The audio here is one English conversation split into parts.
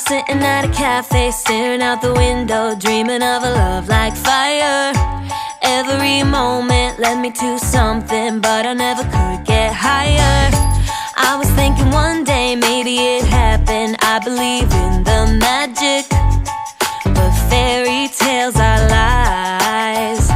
was sitting at a cafe, staring out the window, dreaming of a love like fire. Every moment led me to something, but I never could get higher. I was thinking one day maybe it happened. I believe in the magic, but fairy tales are lies.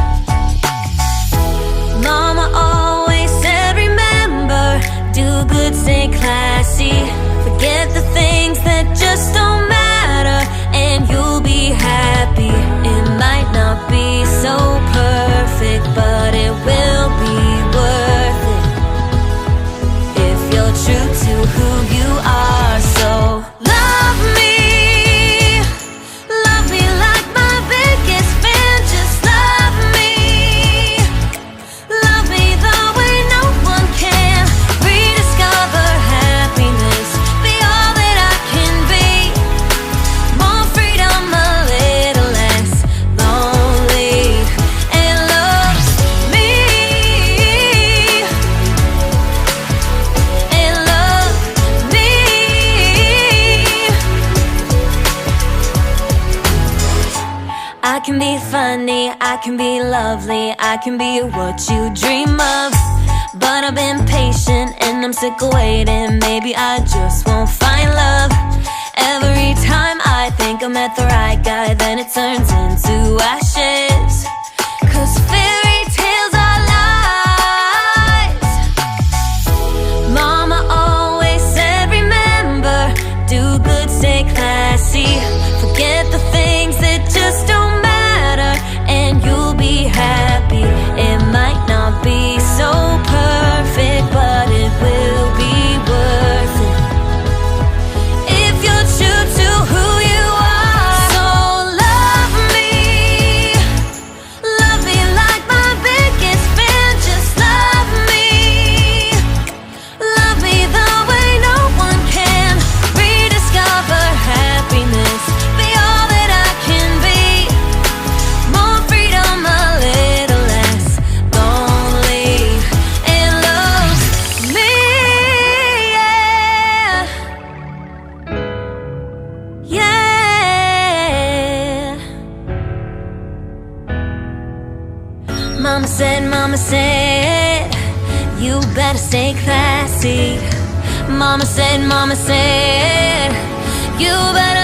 Mama always said, remember, do good, stay classy. Forget the things that just don't matter, and you'll be happy. It might not be so perfect, but it will be worth it if you're true to who you are. So love me like my biggest fan. Just love me the way no one can. Rediscover happiness, be all that I can be. More freedom, a little less lonely, and love me, and love me. I can be funny, I can be lovely, I can be what you dream of. But I've been patient and I'm sick of waiting. Maybe I just won't find love. Every time I think I met the right guy, then it turns into ashes. 'Cause fairy tales are lies. Mama always said, remember, do good, stay classy. Forget the things that just don't matter, and you'll be happy. It might not be so perfect, but it will be worth it if you're true to who you are. So love me like my biggest fan. Just love me the way no one can. Rediscover happiness, be all that I can be. More freedom, a little less lonely, and love me, yeah, yeah. Mama said, you better stay classy. Mama said, you better